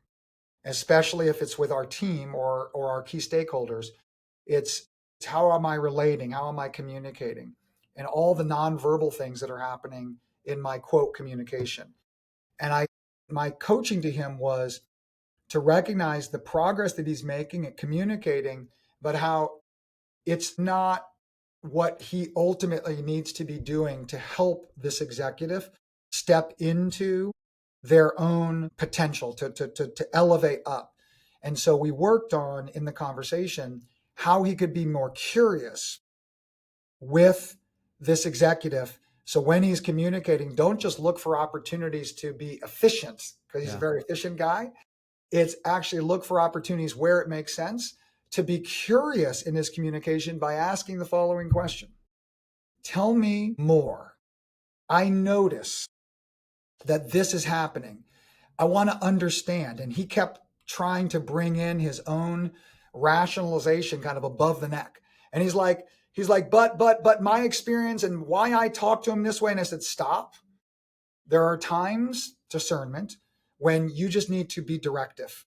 especially if it's with our team or our key stakeholders. It's how am I relating? How am I communicating? And all the nonverbal things that are happening in my quote communication. And my coaching to him was to recognize the progress that he's making at communicating, but how it's not what he ultimately needs to be doing to help this executive step into their own potential to elevate up. And so we worked on in the conversation how he could be more curious with this executive. So when he's communicating, don't just look for opportunities to be efficient, because he's a very efficient guy. It's actually look for opportunities where it makes sense to be curious in his communication by asking the following question. Tell me more. I notice that this is happening. I want to understand. And he kept trying to bring in his own rationalization kind of above the neck. And he's like, but my experience and why I talk to him this way. And I said, stop. There are times, discernment, when you just need to be directive.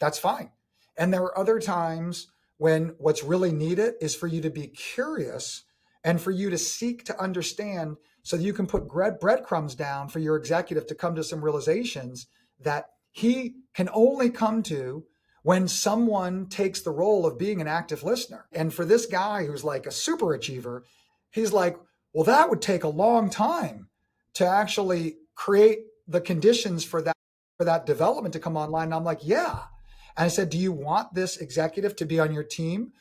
That's fine. And there are other times when what's really needed is for you to be curious and for you to seek to understand so that you can put breadcrumbs down for your executive to come to some realizations that he can only come to when someone takes the role of being an active listener. And for this guy who's like a super achiever, he's like, well, that would take a long time to actually create the conditions for that development to come online. And I'm like, yeah. And I said, do you want this executive to be on your team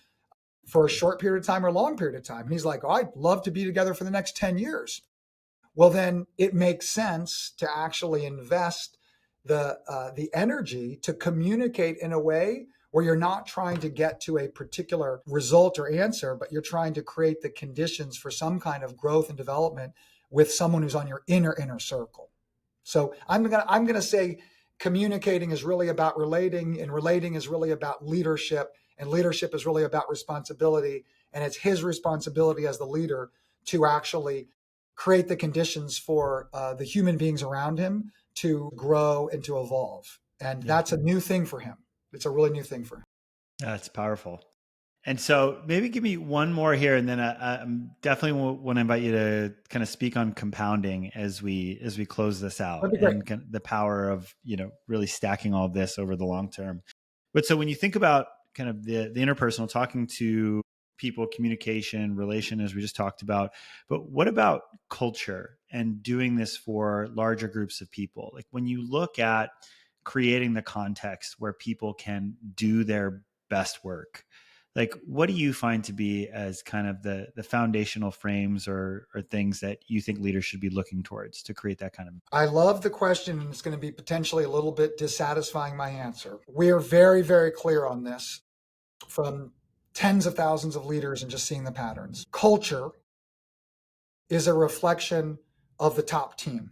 for a short period of time or a long period of time? And he's like, oh, I'd love to be together for the next 10 years. Well, then it makes sense to actually invest the energy to communicate in a way where you're not trying to get to a particular result or answer, but you're trying to create the conditions for some kind of growth and development with someone who's on your inner circle. So I'm gonna say communicating is really about relating, and relating is really about leadership, and leadership is really about responsibility. And it's his responsibility as the leader to actually create the conditions for the human beings around him to grow and to evolve. And that's a new thing for him. It's a really new thing for him. That's powerful. And so maybe give me one more here, and then I'm definitely want to invite you to kind of speak on compounding as we close this out, That'd be great. and kind of the power of really stacking all of this over the long term. But so when you think about kind of the interpersonal, talking to people, communication, relation, as we just talked about, but what about culture and doing this for larger groups of people? Like when you look at creating the context where people can do their best work, like what do you find to be as kind of the foundational frames or things that you think leaders should be looking towards to create that kind of. I love the question, and it's going to be potentially a little bit dissatisfying my answer. We are very, very clear on this from tens of thousands of leaders and just seeing the patterns. Culture is a reflection of the top team,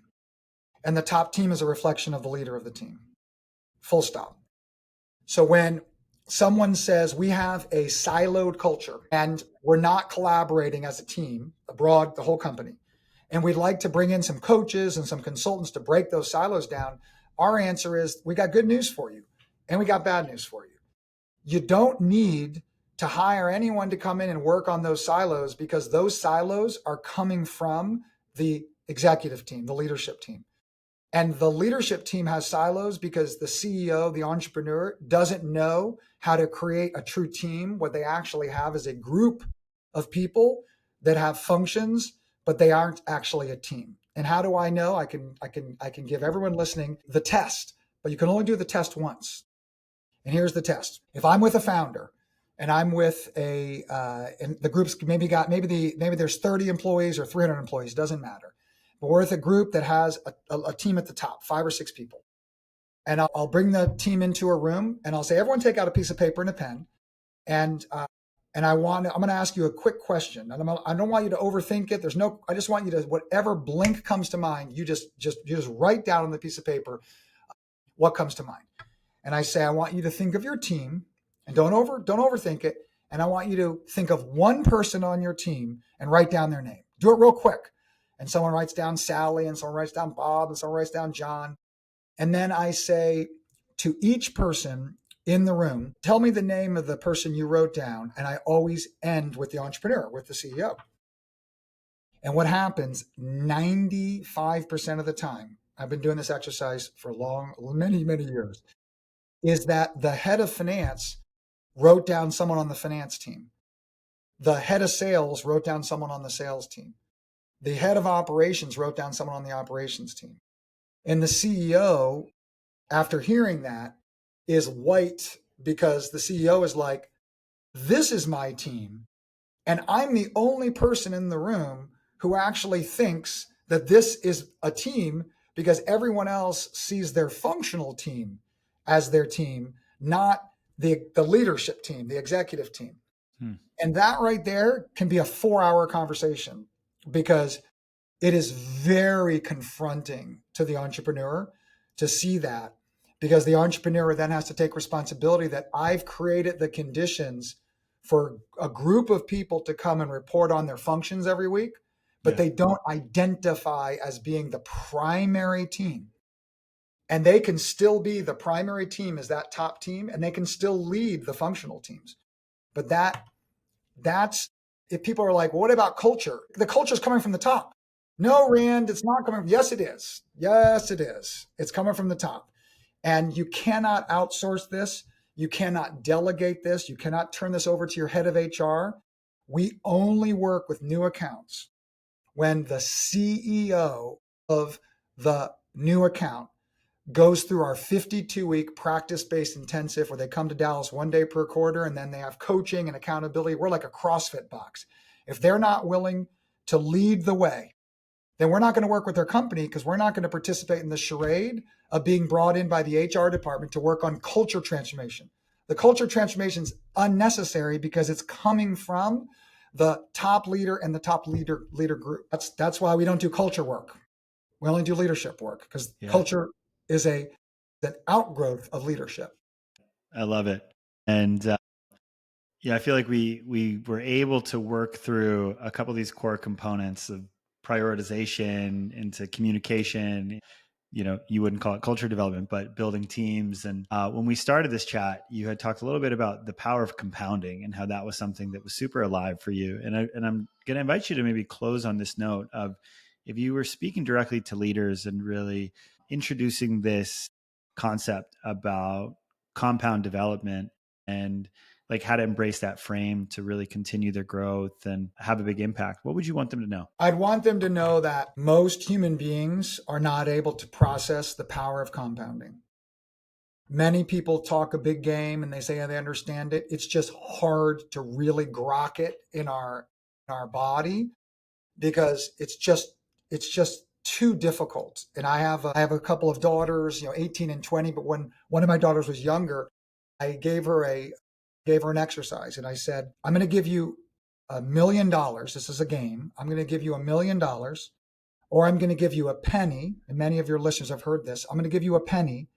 and the top team is a reflection of the leader of the team. Full stop. So when someone says we have a siloed culture and we're not collaborating as a team abroad, the whole company, and we'd like to bring in some coaches and some consultants to break those silos down, our answer is we got good news for you and we got bad news for you. You don't need to hire anyone to come in and work on those silos, because those silos are coming from the executive team, the leadership team. And the leadership team has silos because the CEO, the entrepreneur, doesn't know how to create a true team. What they actually have is a group of people that have functions, but they aren't actually a team. And how do I know? I can give everyone listening the test, but you can only do the test once. And here's the test. If I'm with a founder and I'm with and the group's maybe there's 30 employees or 300 employees, doesn't matter. But we're with a group that has a team at the top, 5 or 6 people. And I'll bring the team into a room and I'll say, everyone take out a piece of paper and a pen. And I'm going to ask you a quick question. And I don't want you to overthink it. I just want you to, whatever blink comes to mind, you just write down on the piece of paper what comes to mind. And I say, I want you to think of your team and don't overthink it. And I want you to think of one person on your team and write down their name. Do it real quick. And someone writes down Sally, and someone writes down Bob, and someone writes down John. And then I say to each person in the room, tell me the name of the person you wrote down. And I always end with the entrepreneur, with the CEO. And what happens 95% of the time, I've been doing this exercise for many, many years, is that the head of finance wrote down someone on the finance team. The head of sales wrote down someone on the sales team. The head of operations wrote down someone on the operations team. And the CEO, after hearing that, is white, because the CEO is like, this is my team. And I'm the only person in the room who actually thinks that this is a team, because everyone else sees their functional team as their team, not the leadership team, the executive team. And that right there can be a 4-hour conversation, because it is very confronting to the entrepreneur to see that, because the entrepreneur then has to take responsibility that I've created the conditions for a group of people to come and report on their functions every week, but they don't identify as being the primary team. And they can still be the primary team as that top team, and they can still lead the functional teams. But that's, if people are like, well, what about culture? The culture is coming from the top. No, Rand, it's not coming. Yes, it is. Yes, it is. It's coming from the top. And you cannot outsource this. You cannot delegate this. You cannot turn this over to your head of HR. We only work with new accounts when the CEO of the new account goes through our 52-week practice-based intensive, where they come to Dallas 1 day per quarter, and then they have coaching and accountability. We're like a CrossFit box. If they're not willing to lead the way, then we're not going to work with their company, because we're not going to participate in the charade of being brought in by the HR department to work on culture transformation. The culture transformation is unnecessary because it's coming from the top leader and the top leader group. That's why we don't do culture work. We only do leadership work, because culture is an outgrowth of leadership. I love it. And I feel like we were able to work through a couple of these core components of prioritization into communication, you wouldn't call it culture development, but building teams. And when we started this chat, you had talked a little bit about the power of compounding and how that was something that was super alive for you. And I'm going to invite you to maybe close on this note of, if you were speaking directly to leaders and really introducing this concept about compound development and like how to embrace that frame to really continue their growth and have a big impact, what would you want them to know? I'd want them to know that most human beings are not able to process the power of compounding. Many people talk a big game and they say they understand it. It's just hard to really grok it in our body, because it's just too difficult. And I have a couple of daughters, 18 and 20, but when one of my daughters was younger, I gave her an exercise, and I said, I'm going to give you $1 million. This is a game. I'm going to give you $1 million, or I'm going to give you a penny. And many of your listeners have heard this. I'm going to give you a penny,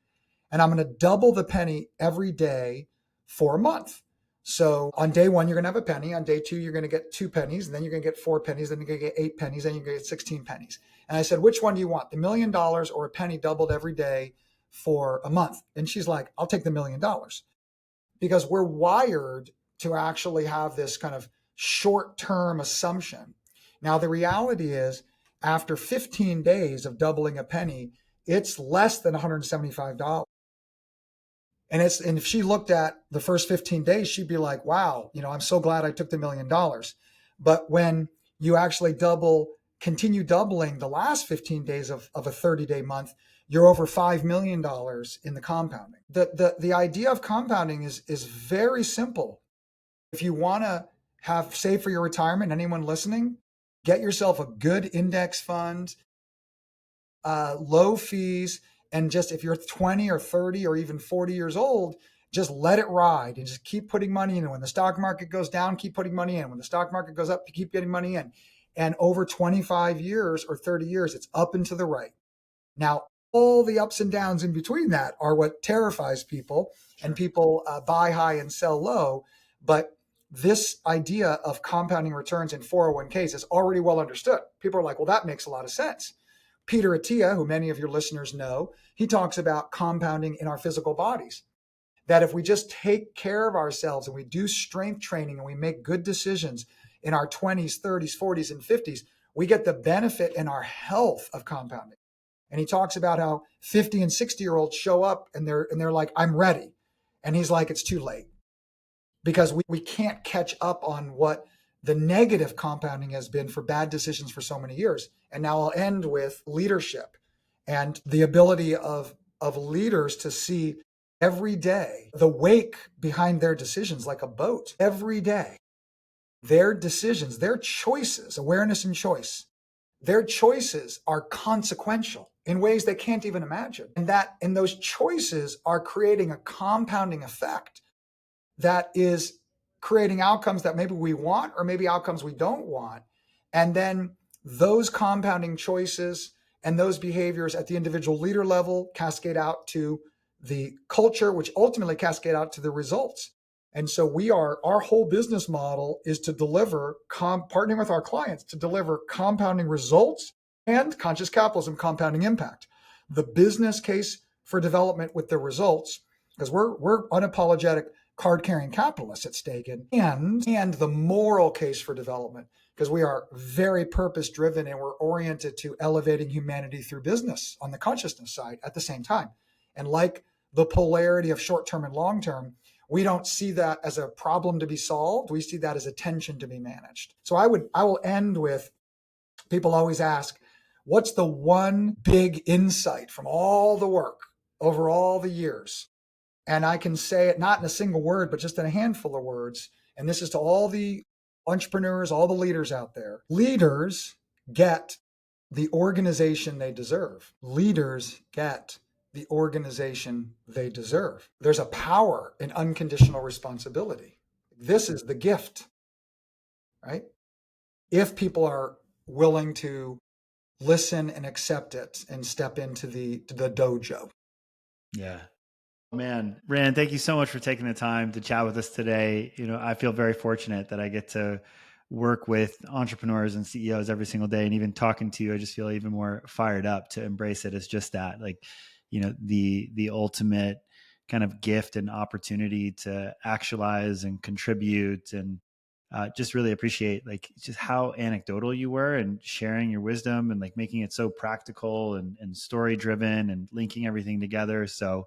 and I'm going to double the penny every day for a month. So on day one, you're going to have a penny. On day two, you're going to get 2 pennies. And then you're going to get 4 pennies. Then you're going to get 8 pennies. Then you're going to get 16 pennies. And I said, which one do you want? The $1 million or a penny doubled every day for a month? And she's like, I'll take the $1 million, because we're wired to actually have this kind of short-term assumption. Now, the reality is, after 15 days of doubling a penny, it's less than $175. And if she looked at the first 15 days, she'd be like, wow, I'm so glad I took the $1 million. But when you actually continue doubling the last 15 days of a 30-day month, you're over $5 million in the compounding. The idea of compounding is very simple. If you want to save for your retirement, anyone listening, get yourself a good index fund, low fees, and just, if you're 20 or 30 or even 40 years old, just let it ride and just keep putting money in. And when the stock market goes down, keep putting money in. When the stock market goes up, keep getting money in. And over 25 years or 30 years, it's up and to the right. Now, all the ups and downs in between that are what terrifies people. Sure. And people buy high and sell low. But this idea of compounding returns in 401ks is already well understood. People are like, well, that makes a lot of sense. Peter Attia, who many of your listeners know, he talks about compounding in our physical bodies. That if we just take care of ourselves and we do strength training and we make good decisions in our 20s, 30s, 40s, and 50s, we get the benefit in our health of compounding. And he talks about how 50 and 60-year-olds show up and they're like, I'm ready. And he's like, it's too late, because we can't catch up on what the negative compounding has been for bad decisions for so many years. And now I'll end with leadership and the ability of leaders to see every day the wake behind their decisions, like a boat. Every day, their decisions, their choices, awareness and choice, their choices are consequential in ways they can't even imagine. And those choices are creating a compounding effect that is creating outcomes that maybe we want or maybe outcomes we don't want. And then those compounding choices and those behaviors at the individual leader level cascade out to the culture, which ultimately cascade out to the results. And so our whole business model is to deliver, partnering with our clients to deliver compounding results and conscious capitalism compounding impact. The business case for development with the results, because we're unapologetic card-carrying capitalists at Stagen, and the moral case for development, because we are very purpose-driven and we're oriented to elevating humanity through business on the consciousness side at the same time. And like the polarity of short-term and long-term, we don't see that as a problem to be solved. We see that as a tension to be managed. So I will end with, people always ask, what's the one big insight from all the work over all the years? And I can say it not in a single word, but just in a handful of words. And this is to all the entrepreneurs, all the leaders out there. Leaders get the organization they deserve. Leaders get the organization they deserve. There's a power in unconditional responsibility. This is the gift, right? If people are willing to listen and accept it and step into the dojo. Yeah. Man, Rand, thank you so much for taking the time to chat with us today. I feel very fortunate that I get to work with entrepreneurs and CEOs every single day. And even talking to you, I just feel even more fired up to embrace it as just that, like, the ultimate kind of gift and opportunity to actualize and contribute. And just really appreciate like just how anecdotal you were and sharing your wisdom and like making it so practical and story driven and linking everything together. So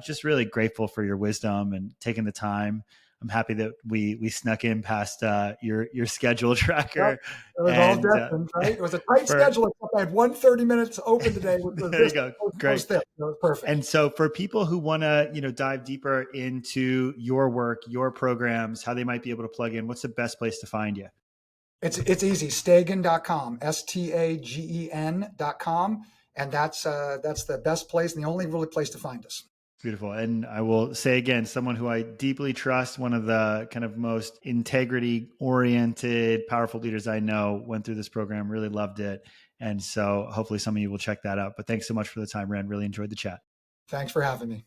just really grateful for your wisdom and taking the time. I'm happy that we snuck in past your schedule Yep. tracker It was all and destined, right? It was a tight for schedule, except I had 1 30 minutes open today, which was there you just go, great. close fit. It was perfect. And so for people who want to, dive deeper into your work, your programs, how they might be able to plug in, what's the best place to find you? It's easy. Stagen.com, Stagen.com. And that's the best place and the only really place to find us. Beautiful. And I will say again, someone who I deeply trust, one of the kind of most integrity oriented, powerful leaders I know, went through this program, really loved it. And so hopefully some of you will check that out. But thanks so much for the time, Rand. Really enjoyed the chat. Thanks for having me.